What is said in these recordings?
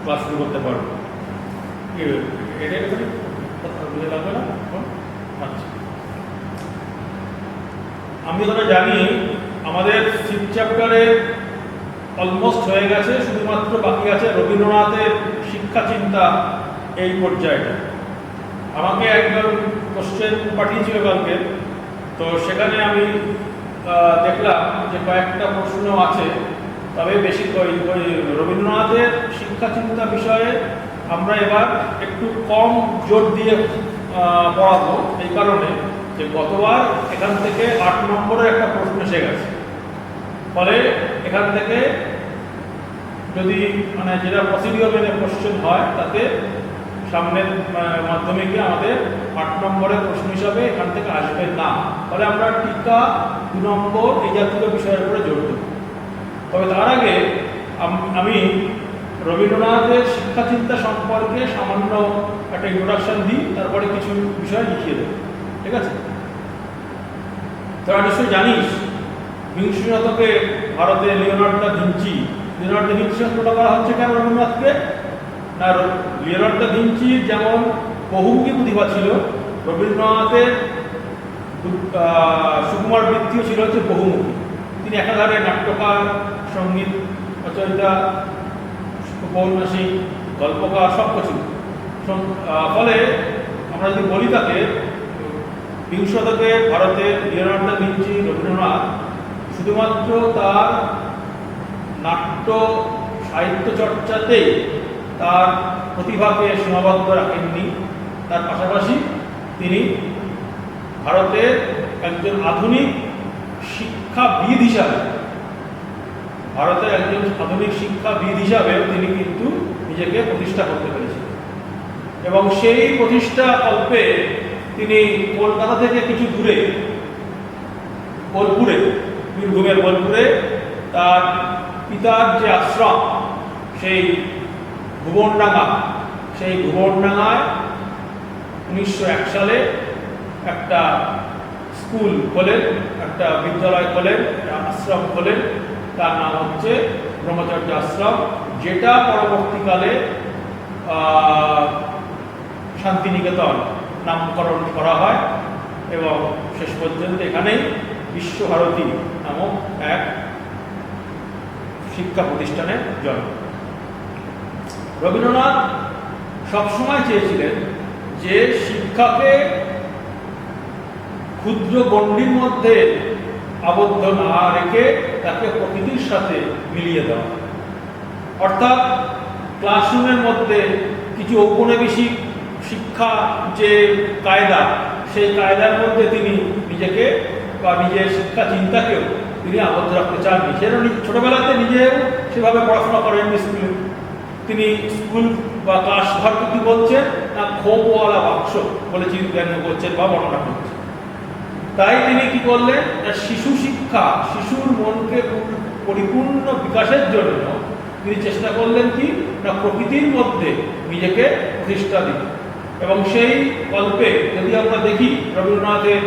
Class শুরু করতে পারবো। এটা বুঝে লাগবে না? আচ্ছা, আমি যেটা জানি আমাদের 6th চ্যাপ্টারে অলমোস্ট হয়ে গেছে, শুধুমাত্র বাকি আছে রবীন্দ্রনাথের শিক্ষা চিন্তা এই পর্যায়টা। আমাকে একজন কোশ্চেন পাঠিয়েছিল কালকে, তো সেখানে আমি দেখলাম যে কয়েকটা প্রশ্ন আছে, তবে বেশি রবীন্দ্রনাথের শিক্ষা চিন্তা বিষয়ে আমরা এবার একটু কম জোর দিয়ে পড়াবো, এই কারণে যে গতবার এখান থেকে 8 নম্বরের একটা প্রশ্ন এসে গেছে। ফলে এখান থেকে যদি মানে যেটা প্রসিডিওর মেনে কোশ্চেন হয়, তাতে সামনের মাধ্যমিকে আমাদের 8 নম্বরের প্রশ্ন হিসাবে এখান থেকে আসবে না। ফলে আমরা টিকা 2 নম্বর এই জাতীয় বিষয়ের উপরে জোর দেব। তবে তার আগে আমি রবীন্দ্রনাথের শিক্ষা চিন্তা সম্পর্কে সামান্য একটা ইন্ট্রোডাকশন দিই, তারপরে কিছু বিষয় লিখিয়ে দেব, ঠিক আছে? তোরা নিশ্চয়ই জানিস বিংশ শতকে ভারতে লিওনার্দো দা ভিঞ্চি সংস্করণ করা হচ্ছে কেন রবীন্দ্রনাথকে না? লিওনার্দো দা ভিঞ্চির যেমন বহুমুখী প্রতিভা ছিল, রবীন্দ্রনাথের সুকুমার বৃত্তিও ছিল হচ্ছে বহুমুখী। তিনি একাধারে নাট্যকার, সঙ্গীত রচয়িতা, উপন্যাসিক, গল্পকার, সব কিছু। ফলে আমরা যদি বলি তাকে বিংশ শতকে ভারতে লিওনার্দো দা ভিঞ্চি রবীন্দ্রনাথ শুধুমাত্র তার নাট্য সাহিত্য চর্চাতেই তার প্রতিভাকে সীমাবদ্ধ রাখেননি, তার পাশাপাশি তিনি ভারতের একজন আধুনিক শিক্ষাবিদ হিসাবে তিনি কিন্তু নিজেকে প্রতিষ্ঠা করতে পেরেছিলেন। এবং সেই প্রতিষ্ঠা কল্পে তিনি কলকাতা থেকে কিছু দূরে বোলপুরে, বীরভূমের বোলপুরে তার পিতার যে আশ্রম সেই ভুবনডাঙ্গায় 1901 সালে একটা স্কুল খোলেন, একটা বিদ্যালয় খোলেন, আশ্রম খোলেন। তার নাম হচ্ছে ব্রহ্মচর্য আশ্রম, যেটা পরবর্তীকালে শান্তিনিকেতন নামকরণ করা হয় এবং শেষ পর্যন্ত এখানেই বিশ্বভারতী নামক এক শিক্ষা প্রতিষ্ঠানের জন্ম। রবীন্দ্রনাথ সবসময় চেয়েছিলেন যে শিক্ষাকে ক্ষুদ্র গণ্ডির মধ্যে আবদ্ধ না রেখে তাকে প্রকৃতির সাথে মিলিয়ে দেওয়া। অর্থাৎ ক্লাসরুমের মধ্যে কিছু ঔপনিবেশিক শিক্ষা যে কায়দা, সেই কায়দার মধ্যে তিনি নিজেকে বা নিজের শিক্ষা চিন্তাকেও তিনি আবদ্ধ রাখতে চাননি। সেজন্য ছোটবেলাতে নিজেও সেভাবে পড়াশোনা করেননি স্কুলে। তিনি স্কুল বা ক্লাস ঘরকে কি বলছেন না খোপওয়ালা বাক্স বলে চিন্তা করছেন বা বর্ণনা করছেন। তাই তিনি কি করলেন না শিশু শিক্ষা, শিশুর মনকে পরিপূর্ণ বিকাশের জন্য তিনি চেষ্টা করলেন কি না প্রকৃতির মধ্যে নিজেকে প্রতিষ্ঠা দিতে। এবং সেই গল্পে যদি আমরা দেখি রবীন্দ্রনাথের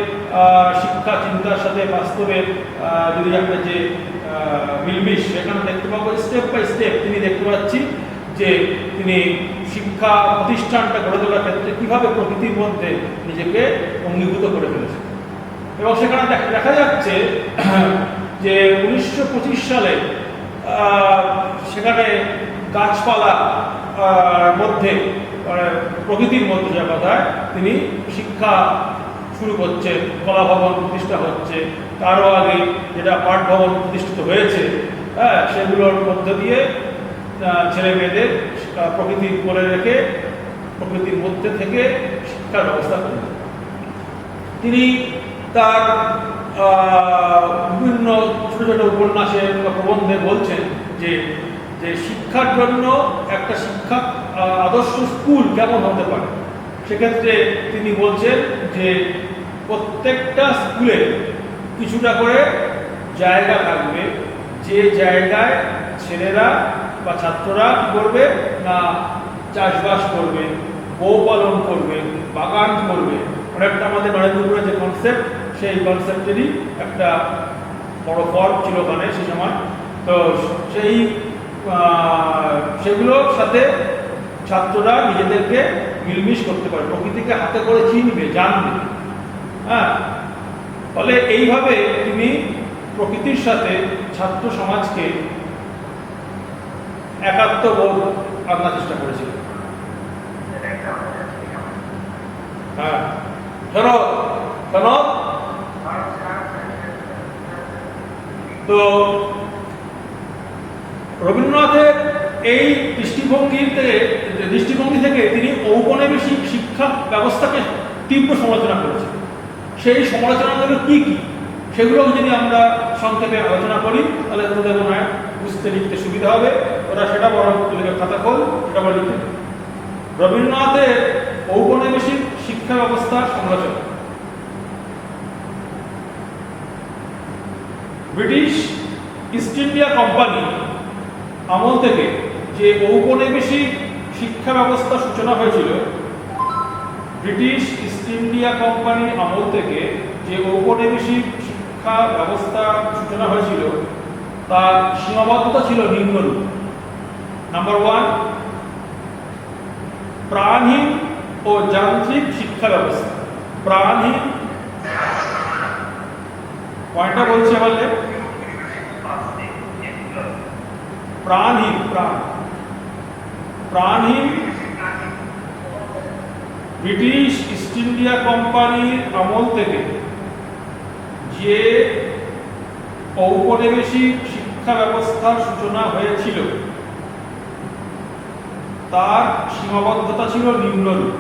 শিক্ষা চিন্তার সাথে বাস্তবের যদি আমরা যে মিলমিশ সেখানে দেখতে পাবো, স্টেপ বাই স্টেপ তিনি দেখতে পাচ্ছি যে তিনি শিক্ষা প্রতিষ্ঠানটা গড়ে তোলার ক্ষেত্রে কীভাবে প্রকৃতির মধ্যে নিজেকে অঙ্গীভূত করে ফেলেছে। এবং সেখানে দেখা যাচ্ছে যে 1925 সালে সেখানে গাছপালা মধ্যে প্রকৃতির মধ্যে যা কথায় তিনি শিক্ষা শুরু করছে, কলা ভবন প্রতিষ্ঠা হচ্ছে, তারও আগে যেটা পাঠ ভবন প্রতিষ্ঠিত হয়েছে, হ্যাঁ, সেগুলোর মধ্য দিয়ে ছেলে মেয়েদের প্রকৃতির কোলে রেখে প্রকৃতির মধ্যে থেকে শিক্ষার ব্যবস্থা করেন। তিনি তার বিভিন্ন ছোট ছোট উপন্যাসে বা প্রবন্ধে বলছেন যে শিক্ষার জন্য একটা শিক্ষা আদর্শ স্কুল কেমন হতে পারে। সেক্ষেত্রে তিনি বলছেন যে প্রত্যেকটা স্কুলে কিছুটা করে জায়গা থাকবে, যে জায়গায় ছেলেরা বা ছাত্ররা কী করবে না চাষবাস করবে, গো পালন করবে, বাগান করবে। অনেকটা আমাদের নরেন্দ্রপুরে যে কনসেপ্ট, সেই কনসেপ্টেরই একটা বড় ফর্ম ছিল ওখানে সে সময়। তো সেই সেগুলোর সাথে ছাত্ররা নিজেদেরকে মিলমিশ করতে পারে, প্রকৃতিকে হাতে করে চিনবে, জানবে। হ্যাঁ, ফলে এইভাবে তিনি প্রকৃতির সাথে ছাত্র সমাজকে একাত্মবোধ আনার চেষ্টা করেছিলেন। হ্যাঁ, ধরো তো রবীন্দ্রনাথের এই দৃষ্টিভঙ্গি থেকে তিনি ঔপনিবেশিক শিক্ষা ব্যবস্থাকে তীব্র সমালোচনা করেছেন। সেই সমালোচনাগুলো কি কি সেগুলো যদি আমরা সংক্ষেপে আলোচনা করি তাহলে তোদের মনে হয় বুঝতে লিখতে সুবিধা হবে। ওরা সেটা বড় খাতা খোল, সেটা বড় লিখতে। রবীন্দ্রনাথের ঔপনিবেশিক শিক্ষা ব্যবস্থার সমালোচনা। ব্রিটিশ ইস্ট ইন্ডিয়া কোম্পানি আমল থেকে যে ঔপনিবেশিক শিক্ষা ব্যবস্থা সূচনা হয়েছিল, ব্রিটিশ ইস্ট ইন্ডিয়া কোম্পানি আমল থেকে যে ঔপনিবেশিক শিক্ষা ব্যবস্থা সূচনা হয়েছিল তার সীমাবদ্ধতা ছিল নিম্নরূপ। নাম্বার 1, প্রাণহীন ও যান্ত্রিক শিক্ষা ব্যবস্থা। প্রাণহীন পয়েন্টটা বলছে বললে প্রাণহীন ব্রিটিশ ইস্ট ইন্ডিয়া কোম্পানির আমল থেকে যে ঔপনিবেশিক শিক্ষা ব্যবস্থার সূচনা হয়েছিল তার সীমাবদ্ধতা ছিল নিম্নরূপ।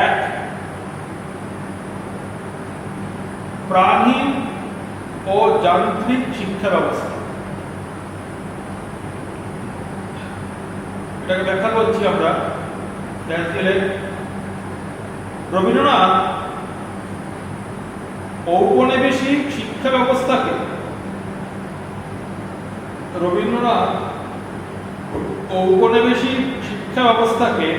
1, প্রাণহীন ও যান্ত্রিক শিক্ষা ব্যবস্থা। এটাকে ব্যাখ্যা করছি আমরা। রবীন্দ্রনাথ ঔপনিবেশিক শিক্ষা ব্যবস্থাকে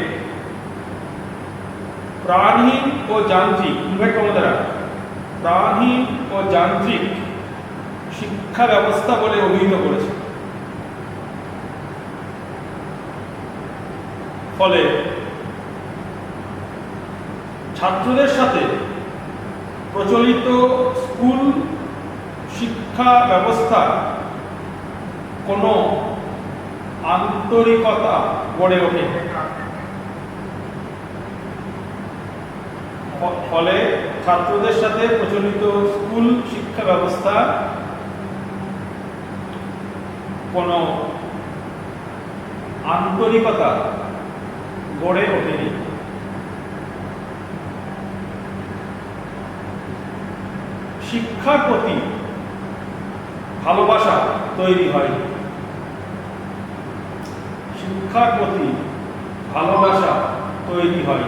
প্রাণহীন ও যান্ত্রিক প্রাণহীন ও যান্ত্রিক শিক্ষা ব্যবস্থা বলে অভিহিত করেছে। ফলে ছাত্রদের সাথে প্রচলিত স্কুল শিক্ষা ব্যবস্থা কোনো আন্তরিকতা গড়ে ওঠে। ফলে ছাত্রদের সাথে প্রচলিত স্কুল শিক্ষা ব্যবস্থা কোনো আন্তরিকতা গড়ে ওঠেনি। শিক্ষার প্রতি ভালোবাসা তৈরি হয়নি। শিক্ষার প্রতি ভালোবাসা তৈরি হয়।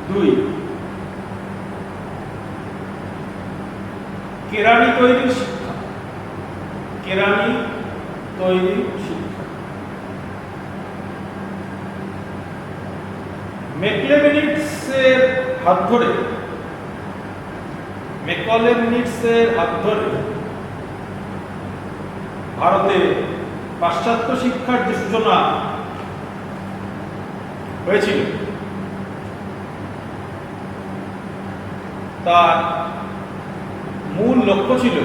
2, কেরানি তৈরির শিক্ষা। ম্যাকলেমিনিটসের হাত ধরে ভারতে পাশ্চাত্য শিক্ষার যে সূচনা হয়েছিল তার মূল লক্ষ্য ছিল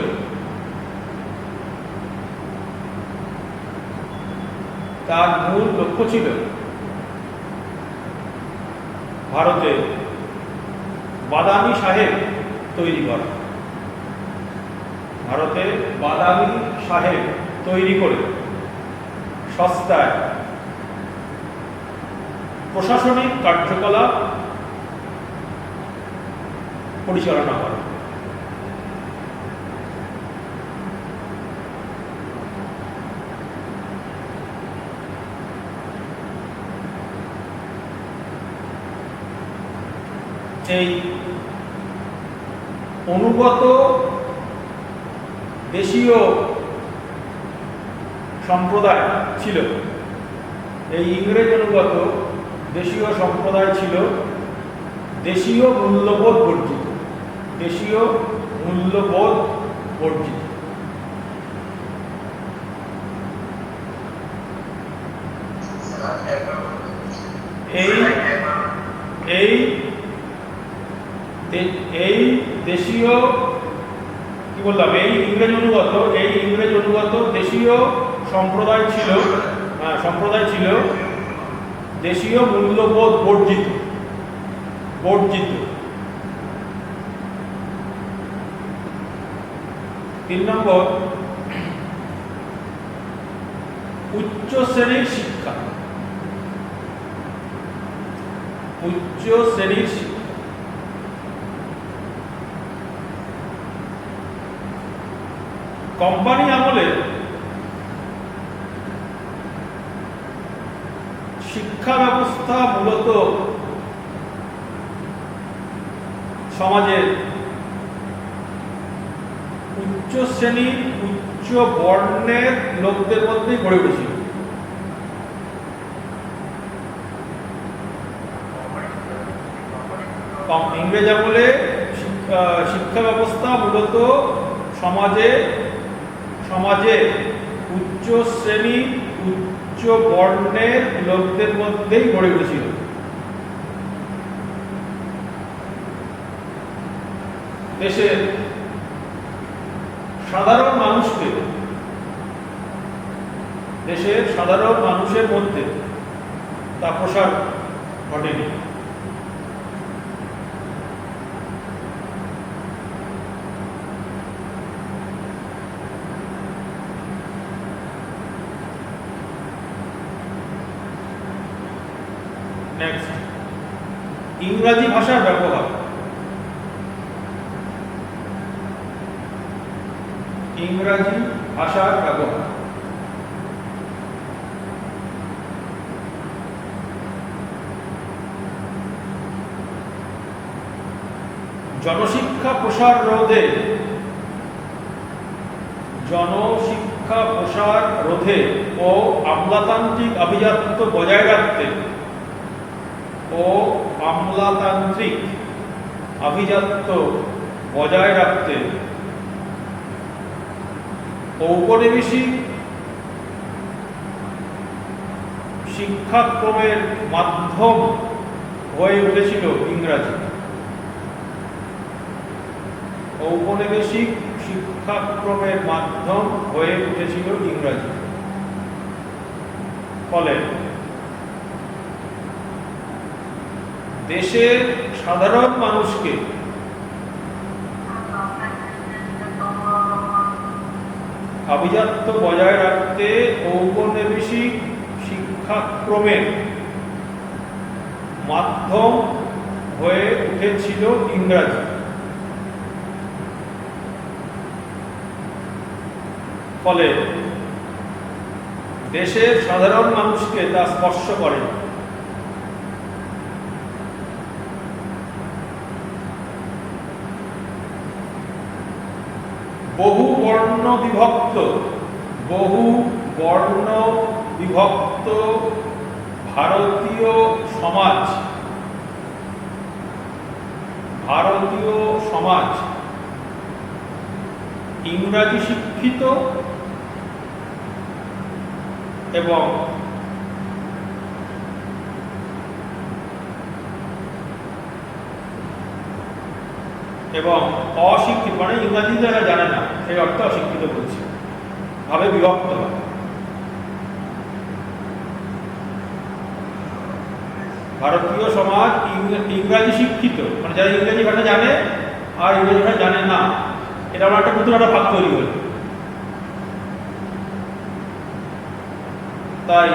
ভারতে বাদামি সাহেব তৈরি করা। তৈরি করে সস্তায় প্রশাসনিক কার্যকলাপ পরিচালনা করে। এই অনুগত দেশীয় সম্প্রদায় ছিল, এই ইংরেজ অনুগত দেশীয় সম্প্রদায় ছিল দেশীয় মূল্যবোধ বর্জিত। মূল্যবোধ বর্জিত। এই দেশীয় কি বললাম, এই ইংরেজ অনুগত দেশীয় সম্প্রদায় ছিল দেশীয় মূল্যবোধ বর্জিত। 3 নম্বর, উচ্চ শ্রেণীর শিক্ষা। কোম্পানি আমলে শিক্ষা ব্যবস্থা মূলত সমাজের উচ্চ শ্রেণী, উচ্চ বর্ণের লোকদের মধ্যেই গড়ে উঠেছিল। ইংরেজ আমলে শিক্ষা ব্যবস্থা মূলত সমাজে উচ্চ শ্রেণী, উচ্চ বর্ণের লোকদের মধ্যেই গড়ে উঠেছিল। দেশের সাধারণ মানুষের মধ্যে তা প্রসার ঘটেনি। নেক্সট, ইংরাজি ভাষার ব্যবহার। জনশিক্ষা প্রসার রোধে ও আমলাতান্ত্রিক আভিজাত্য বজায় রাখতে ঔপনিবেশিক শিক্ষাক্রমের মাধ্যম হয়ে উঠেছিল ইংরাজি। ফলে দেশের সাধারণ মানুষকে আভিজাত্য বজায় রাখতে ঔপনিবেশিক শিক্ষাক্রমের মাধ্যম হয়ে উঠেছিল ইংরাজি। ফলে দেশের সাধারণ মানুষকে তা স্পর্শ করে। বহু বর্ণ বিভক্ত ভারতীয় সমাজ ইংরাজি শিক্ষিত এবং অশিক্ষিত, মানে ইংরাজি যারা জানে না সেই অর্থে অশিক্ষিত বলছে, ভাবে বিভক্ত হয়। ভারতীয় সমাজ ইংরাজি শিক্ষিত, মানে যারা ইংরেজি ভাষা জানে আর ইংরেজি ভাষা জানে না, এটা আমার একটা নতুন একটা ভাগ তৈরি হল। তাই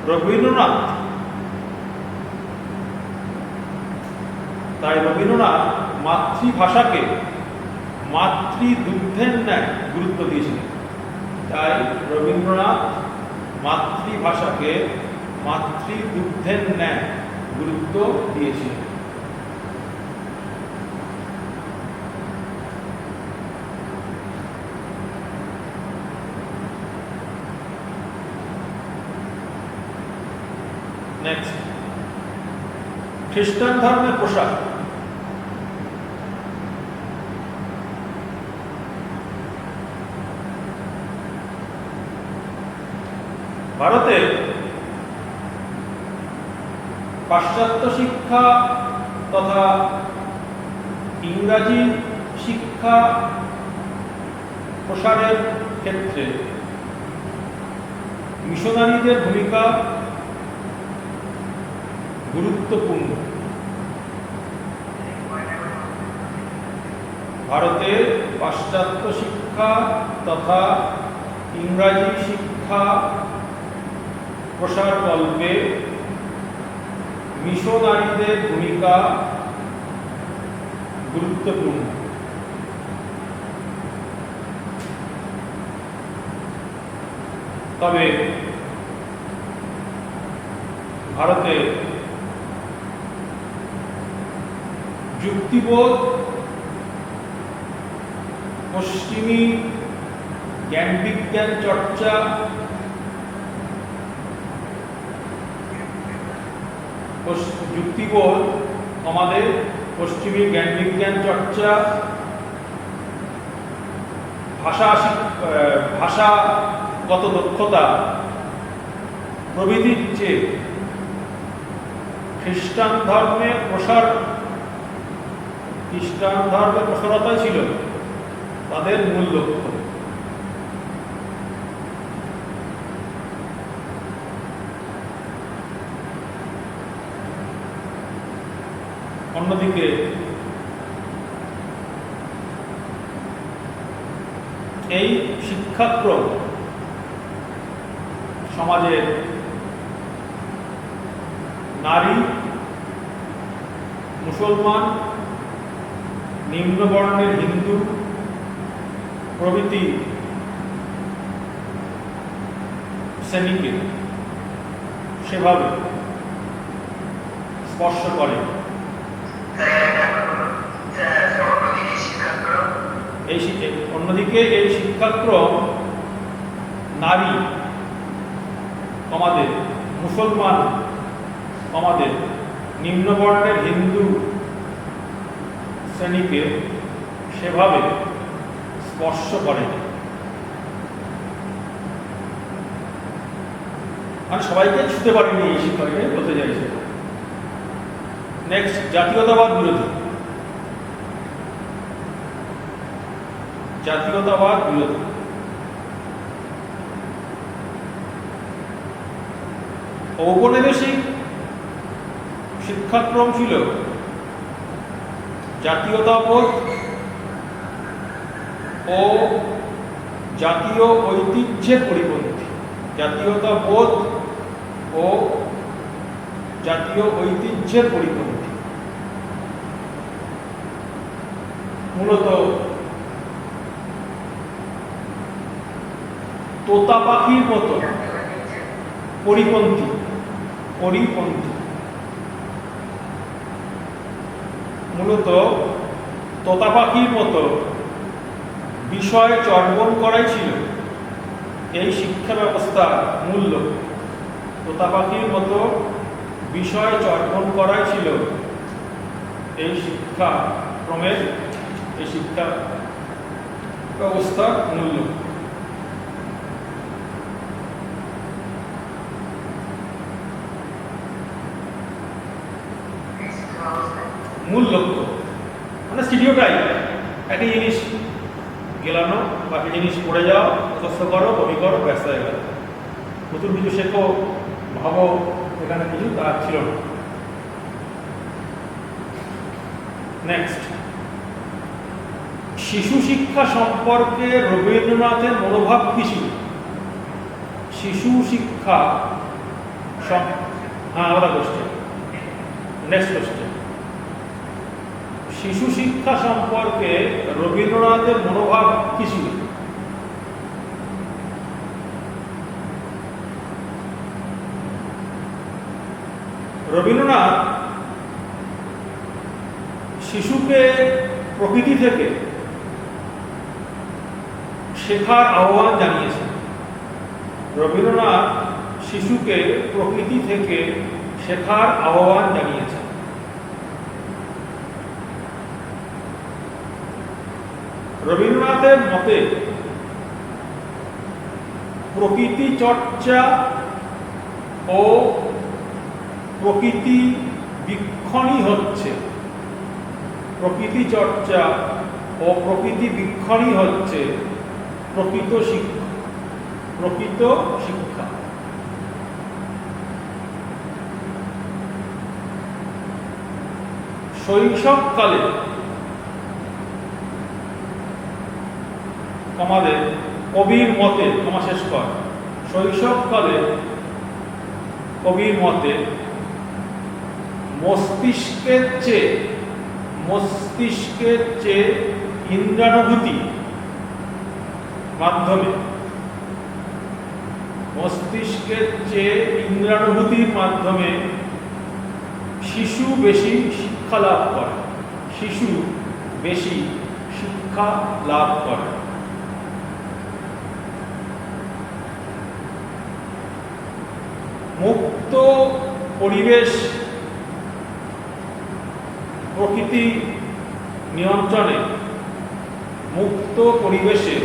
রবীন্দ্রনাথ মাতৃভাষাকে মাতৃদুগ্ধের ন্যায় গুরুত্ব দিয়েছিলেন। নেক্সট, খ্রিস্টান ধর্মের প্রসার। ভারতে পাশ্চাত্য শিক্ষা তথা ইংরাজি শিক্ষা প্রসারের ক্ষেত্রে মিশনারিদের ভূমিকা গুরুত্বপূর্ণ। ভারতে পাশ্চাত্য শিক্ষা তথা ইংরাজি শিক্ষা প্রসারকল্পে মিশনারিদের ভূমিকা গুরুত্বপূর্ণ। তবে ভারতে যুক্তিবোধ, পশ্চিমী জ্ঞান বিজ্ঞান চর্চা, যুক্তিবোধ আমাদের পশ্চিমী জ্ঞান বিজ্ঞান চর্চা, ভাষাগত দক্ষতা প্রভৃতির চেয়ে খ্রিস্টান ধর্মের প্রসারতাই ছিল তাদের মূল লক্ষ্য। অন্যদিকে এই শিক্ষাক্রম সমাজের নারী, মুসলমান, নিম্নবর্ণের হিন্দু প্রভৃতি শ্রেণীকে সেভাবে স্পর্শ করে। অন্যদিকে এই শিক্ষাক্রম নারী, আমাদের মুসলমান, আমাদের নিম্নবর্ণের হিন্দু শ্রেণীকে সেভাবে স্পর্শ করে। আর সবাইকে ছুতে পারেনি এই শিক্ষাকে বলতে চাইছে। নেক্সট, জাতীয়তাবাদ বিরোধী। জাতীয়তাবাদ বিরোধী ঔপনিবেশিক শিক্ষাক্রম ছিল জাতীয়তাবোধ ও জাতীয় ঐতিহ্যের পরিপন্থী। জাতীয়তাবোধ ও জাতীয় ঐতিহ্যের পরিপন্থী। মূলত তোতা পাখির মতো পরিপন্থী। মূলত তোতা পাখির মতো বিষয় চর্বণ করাই ছিল এই শিক্ষা ব্যবস্থার মূল লক্ষ্য। তোতা পাখির মতো বিষয় চর্বণ করাই ছিল এই শিক্ষাক্রমের, এই শিক্ষা ব্যবস্থার মূল লক্ষ্য। মূল লক্ষ্য মানে স্টিরিওটাইপ, একই জিনিস গেলানো, বাকি জিনিস পড়ে যাও, মুখস্থ করো, বমি করো, ব্যস্ত হয়ে গেল। নতুন কিছু শেখো, ভাবো, এখানে কিছু তার ছিল না। নেক্সট, শিশু শিক্ষা সম্পর্কে রবীন্দ্রনাথের মনোভাব কি ছিল? শিশু শিক্ষা, আলাদা কোশ্চেন। নেক্সট কোশ্চেন, শিশু শিক্ষা সম্পর্কে রবীন্দ্রনাথের মনোভাব কি ছিল? রবীন্দ্রনাথ শিশুকে প্রকৃতি থেকে শেখার আহ্বান জানিয়েছেন। রবীন্দ্রনাথ শিশুকে প্রকৃতি থেকে শেখার আহ্বান জানিয়েছেন। রবীন্দ্রনাথের মতে প্রকৃতি চর্চা ও প্রকৃতি বীক্ষণই হচ্ছে, প্রকৃতি চর্চা ও প্রকৃতি বীক্ষণই হচ্ছে প্রকৃত শিক্ষা। প্রকৃত শিক্ষা শৈশবকালে আমাদের কবির মতে, তোমার শেষ কর, শৈশবকালে কবির মতে মস্তিষ্কের চেয়ে ইন্দ্রানুভূতি মাধ্যমে, মস্তিষ্কের চেয়ে ইন্দ্রানুভূতির মাধ্যমে শিশু বেশি শিক্ষা লাভ করে, শিশু বেশি শিক্ষা লাভ করে। মুক্ত পরিবেশ প্রকৃতি নিয়ন্ত্রণে, মুক্ত পরিবেশে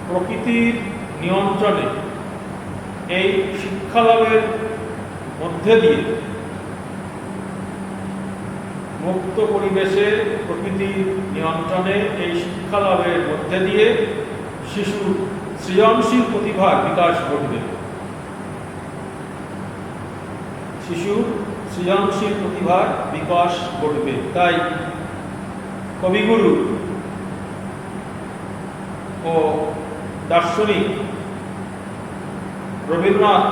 প্রকৃতির নিয়ন্ত্রণে এই শিক্ষা লাভের মধ্যে দিয়ে, মুক্ত পরিবেশে প্রকৃতির নিয়ন্ত্রণে এই শিক্ষা লাভের মধ্যে দিয়ে শিশুর সৃজনশীল প্রতিভার বিকাশ ঘটবে, শিশুর সৃজনশীল প্রতিভার বিকাশ ঘটবে। তাই কবিগুরু ও দার্শনিক রবীন্দ্রনাথ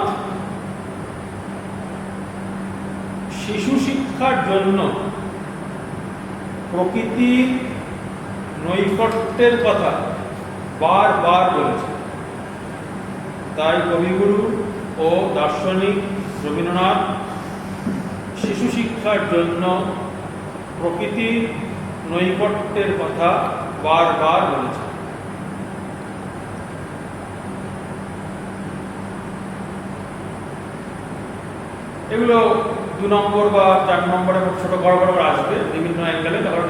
শিশু শিক্ষার জন্য প্রকৃতির নৈকট্যের কথা বারবার বলেছে। তাই কবিগুরু ও দার্শনিক রবীন্দ্রনাথ শিশু শিক্ষার জন্য প্রকৃতির নৈকট্যের কথা বারবার বলেছে। এগুলো 2 নম্বর বা 4 নম্বরে ছোট বড় বড় আসবে বিভিন্ন অ্যাঙ্গেলে, তখন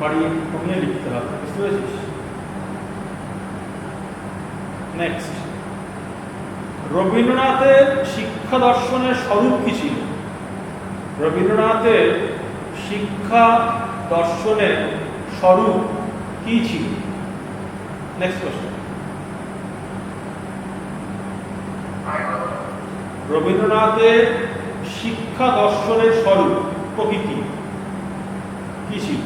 বাড়িয়ে কমিয়ে লিখতে হবে, বুঝতে পেরেছিস? নেক্সট, রবীন্দ্রনাথের শিক্ষা দর্শনের স্বরূপ কি ছিল? রবীন্দ্রনাথের শিক্ষা দর্শনের স্বরূপ কি ছিল? Next question. রবীন্দ্রনাথের শিক্ষা দর্শনের স্বরূপ প্রকৃতি কি ছিল?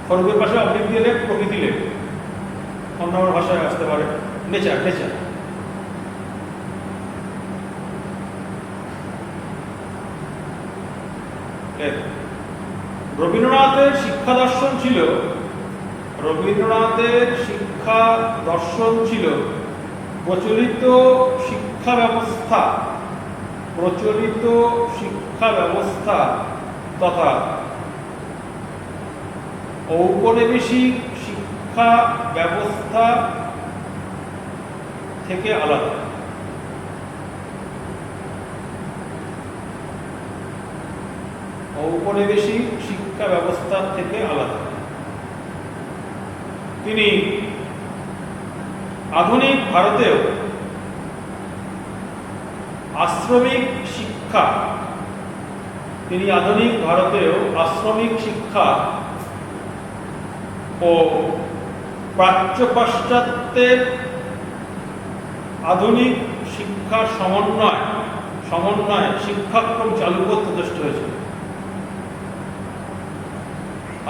স্বরূপের পাশে অবলিক দিয়ে লেখ, প্রকৃতি লেখ, অন্য ভাষায় আসতে পারে, নেচার। নেচার রবীন্দ্রনাথের শিক্ষা দর্শন ছিল, রবীন্দ্রনাথের শিক্ষা দর্শন ছিল প্রচলিত শিক্ষা ব্যবস্থা, প্রচলিত শিক্ষা ব্যবস্থা তথা ঔপনিবেশিক শিক্ষা ব্যবস্থা থেকে আলাদা। ঔপনিবেশিক শিক্ষা ব্যবস্থা থেকে আলাদা। তিনি আধুনিক ভারতেও আশ্রমিক শিক্ষা, তিনি আধুনিক ভারতেও আশ্রমিক শিক্ষা ও প্রাচ্য পাশ্চাত্যের আধুনিক শিক্ষার সমন্বয়ে শিক্ষাক্রম চালু করতে চেষ্টা হয়েছিল।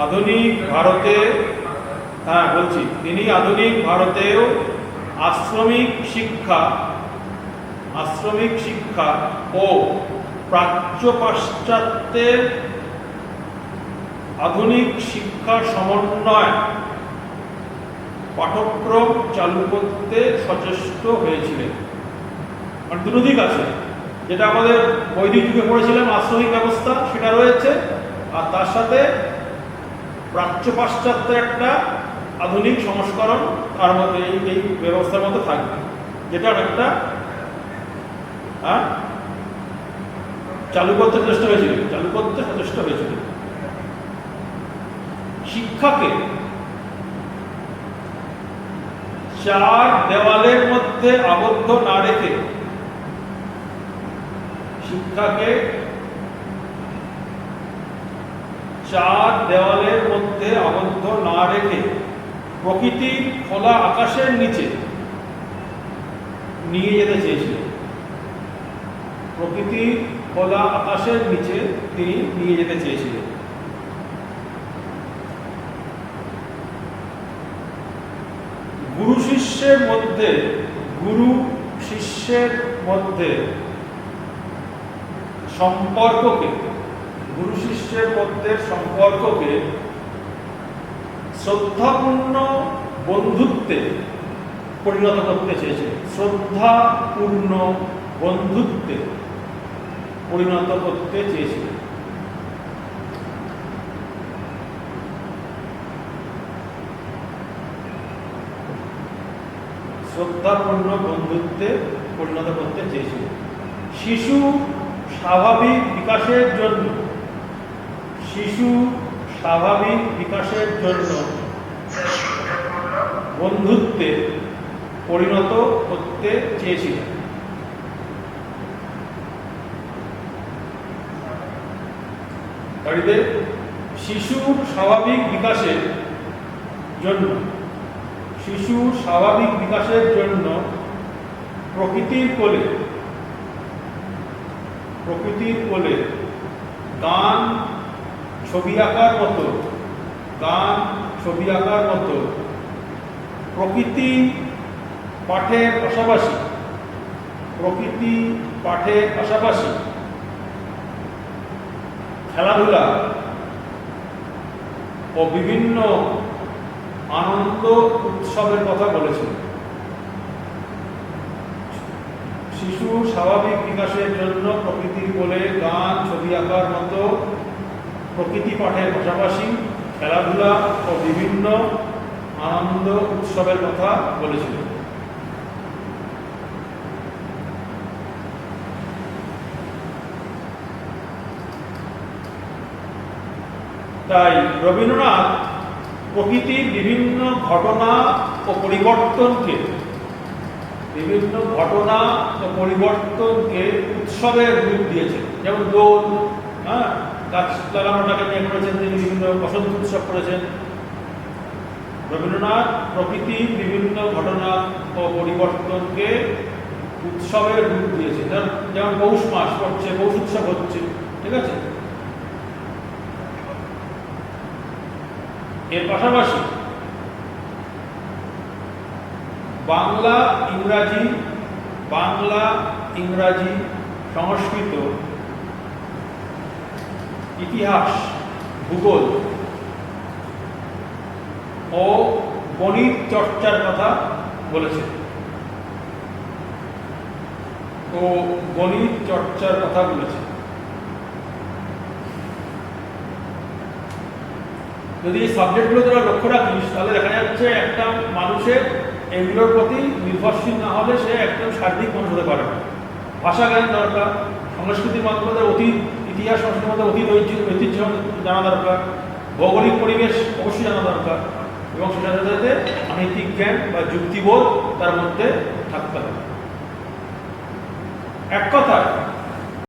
আধুনিক ভারতে, বলছি, তিনি আধুনিক ভারতেও আশ্রমিক শিক্ষা ও প্রাচ্য পাশ্চাত্যের আধুনিক শিক্ষার সমন্বয় পাঠ্যক্রম চালু করতে সচেষ্ট হয়েছিলেন। মানে দুটো দিক আছে, যেটা আমাদের বৈদিক যুগে পড়েছিলাম আশ্রমিক ব্যবস্থা, সেটা রয়েছে, আর তার সাথে প্রাচ্য পাশ্চাত্যের একটা আধুনিক সংস্করণ তার মধ্যে এই ব্যবস্থার মধ্যে থাকবে, যেটা একটা চালু করতে চেষ্টা হয়েছিল, চালু করতে সচেষ্ট হয়েছিল। শিক্ষাকে 4 দেওয়ালের মধ্যে আবদ্ধ না রেখে শিক্ষাকে চার দেওয়ালের মধ্যে আবদ্ধ না রেখে প্রকৃতির খোলা আকাশের নিচে নিয়ে যেতে চেয়েছিলেন। প্রকৃতির খোলা আকাশের নিচে তিনি নিয়ে যেতে চেয়েছিলেন। গুরু শিষ্যের মধ্যে সম্পর্ককে শ্রদ্ধাপূর্ণ বন্ধুত্বে পরিণত করতে চেয়েছিলেন। শ্রদ্ধাপূর্ণ বন্ধুত্বে পরিণত করতে চেয়েছিলেন। শ্রদ্ধাপূর্ণ বন্ধুত্বে পরিণত করতে চেয়েছিলেন। শিশু স্বাভাবিক বিকাশের জন্য বন্ধুত্বে পরিণত করতে চেয়েছিলেন। শিশুর স্বাভাবিক বিকাশের জন্য প্রকৃতির কোলে গান ছবি আঁকার মতো প্রকৃতি পাঠের পাশাপাশি খেলাধুলা ও বিভিন্ন আনন্দ উৎসবের কথা বলেছেন। শিশুর স্বাভাবিক বিকাশের জন্য প্রকৃতির কোলে গান ছবি আঁকার মতো প্রকৃতি পাঠের পাশাপাশি খেলাধুলা ও বিভিন্ন আনন্দ উৎসবের কথা বলেছিলেন। তাই রবীন্দ্রনাথ প্রকৃতির বিভিন্ন ঘটনা ও পরিবর্তনকে উৎসবের রূপ দিয়েছেন। যেমন দোল, গাছ লাগানোটাকে নিয়ে করেছেন তিনি, বিভিন্ন বসন্ত উৎসব করেছেন। রবীন্দ্রনাথ প্রকৃতির বিভিন্ন ঘটনা ও পরিবর্তনকে উৎসবের রূপ দিয়েছেন। যেমন পৌষ মাস পড়ছে, পৌষ উৎসব হচ্ছে, ঠিক আছে। এর পাশাপাশি বাংলা, ইংরাজি, সংস্কৃত, ইতিহাস, ভূগোল ও গণিত চর্চার কথা বলেছেন। যদি এই সাবজেক্টগুলো তোরা লক্ষ্য রাখিস তাহলে দেখা যাচ্ছে একটা মানুষের এগুলোর প্রতি নির্ভরশীল না হলে সে একদম সার্বিক মানুষ হতে পারে না। ভাষা জ্ঞান দরকার, সংস্কৃতির মাধ্যমে অতীত, ইতিহাস সংস্কৃতির মধ্যে অতীত ঐতিহ্য জানা দরকার, ভৌগোলিক পরিবেশ অবশ্যই জানা দরকার, এবং সেটার সাথে আনৈতিক জ্ঞান বা যুক্তিবোধ তার মধ্যে থাকতে হবে। এক কথায়